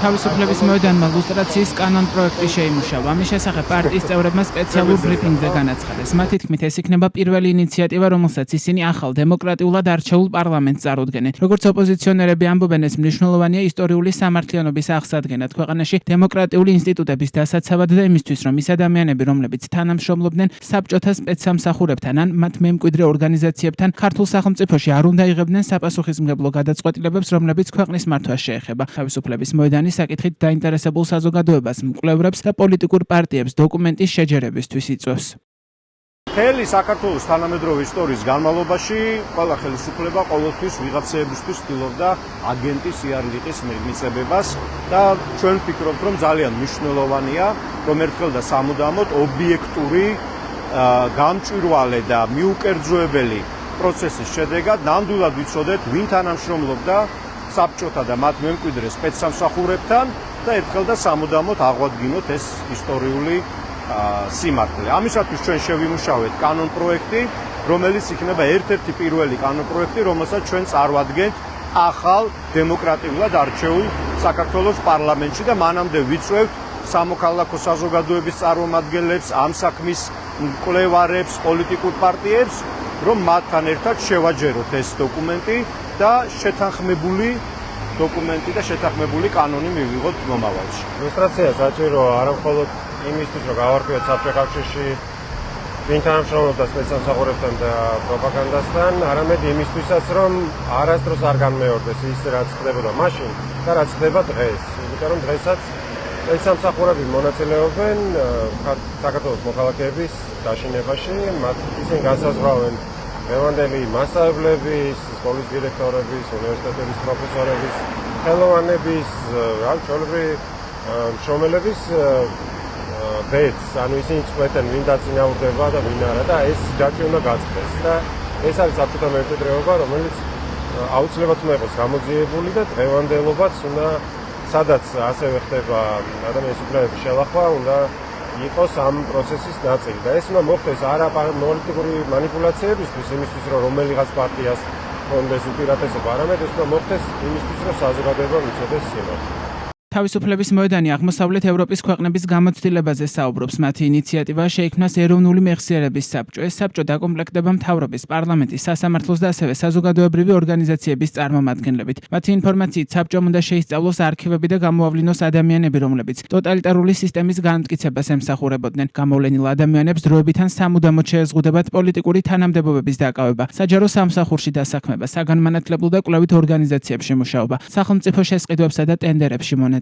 თავისუფლების მოედანმა ლუსტრაციის კანონ პროექტი შეიმუშავა. ამის შესახებ პარტიის წევრებმა სპეციალურ ბრიფინგზე განაცხადეს. მათი თქმით, ეს იქნება პირველი ინიციატივა, რომელსაც ისინი ახალ დემოკრატიულად არჩეულ პარლამენტს წარუდგენენ. როგორც ოპოზიციონერები ამბობენ, ეს მნიშვნელოვანია ისტორიული სამართლიანობის აღსადგენად ქვეყანაში დემოკრატიული ინსტიტუტების დასაცავად და იმისთვის, რომ ის ადამიანები, რომლებიც თანამშრომლობდნენ საბჭოთა სპეცსამსახურებთან ან მათ მემკვიდრე ორგანიზაციებთან, ქართულ სახელმწიფოში არ უნდა იღებდნენ საპასუხისმგებლო გადაწყვეტილებებს, რომლებიც ქვეყნის მართვას შეეხება. თავისუფლების მოედანი საკითხით დაინტერესებულ საზოგადოებას, მკვლევრებს და პოლიტიკურ პარტიებს დოკუმენტის შეჯერებისთვის იწვევს. მთელი საქართველოს თანამედროვე ისტორიის განმავლობაში ყველა ხელისუფლება ყოველთვის ვიღაცეებისთვის ცდილობდა აგენტის იარლიყის მიღწევებას და ჩვენ ვფიქრობთ, რომ ძალიან მნიშვნელოვანია, რომ ერთხელ და სამუდამოდ ობიექტური, გამჭვირვალე და მიუკერძოებელი პროცესის შედეგად ნამდვილად ვიცოდეთ, ვინ თანამშრომლობდა საბჭოთა და მათ მემკვიდრე სპეცსამსახურებთან და ერთხელ და სამუდამოდ აღვადგინოთ ეს ისტორიული სიმართლე. ამისათვის ჩვენ შევიმუშავეთ კანონ პროექტი, რომელიც იქნება ერთ-ერთი პირველი კანონ პროექტი, რომელსაც ჩვენ წარვადგენთ ახალ დემოკრატიულად არჩეულ საქართველოს პარლამენტში და მანამდე ვიწვევთ სამოქალაქო საზოგადოების წარმომადგენლებს, ამ საქმის მკვლევარებს, პოლიტიკურ პარტიებს, რომ მათთან ერთად შევაჯეროთ ეს დოკუმენტი და შეთანხმებული დოკუმენტი და შეთანხმებული კანონი მივიღოთ მომავალში. ილუსტრაცია საჭიროა არა მხოლოდ იმისთვის, რომ გავარკვიოთ საბჭოთა კავშირში ვინ თანამშრომლობდა სპეცსამსახურებთან და პროპაგანდასთან, არამედ იმისთვისაც, რომ არასდროს არ განმეორდეს ის, რაც ხდებოდა მაშინ და რაც ხდება დღეს. იმიტომ რომ დღესაც სპეცსამსახურები მონაწილეობენ საქართველოს მოქალაქეების დაშინებაში, მათ ისინი განსაზღვრავენ დღევანდელი მასწავლებლების, სკოლის დირექტორების, უნივერსიტეტების პროფესორების, ხელოვანების, მშრომელების ბედს, ანუ ისინი წყვეტენ, ვინ დაწინაურდება და ვინ არა და ეს ჯაჭვი უნდა გაწყდეს და ეს არის საბჭოთა მემკვიდრეობა, რომელიც აუცილებლად უნდა იყოს გამოძიებული და დღევანდელობაც უნდა, სადაც ასევე ხდება ადამიანის უფლებების შელახვა, უნდა იყოს ამ პროცესის ნაწილი და ეს უნდა მოხდეს არა პოლიტიკური მანიპულაციებისთვის, იმისთვის, რომ რომელიღაც პარტიას კონდეს უპირატესობა, არამედ ეს უნდა მოხდეს იმისთვის, რომ საზოგადოება მიცოდეს სიმართლე. თავისუფლების მოედანი აღმოსავლეთ ევროპის ქვეყნების გამოცდილებაზე საუბრობს. მათი ინიციატივა შეიქმნას ეროვნული მეხსიერების საბჭო. ეს საბჭო დაკომპლექტდება მთავრობის, პარლამენტის, სასამართლოს და ასევე საზოგადოებრივი ორგანიზაციების წარმომადგენლებით. მათი ინფორმაციით საბჭომ უნდა შეისწავლოს არქივები და გამოავლინოს ადამიანები, რომლებიც ტოტალიტარული სისტემის განმტკიცებას ემსახურებოდნენ. გამოვლენილ ადამიანებს დროებით ან სამუდამოდ შეეზღუდებათ პოლიტიკური თანამდებობების დაკავება, საჯარო სამსახურში დასაქმება, საგანმანათლებლო და კვლევით ორგანიზაციებში მუშაობა, სახელმწიფო შესყიდვებსა და ტენდერებში მონაწილეობა.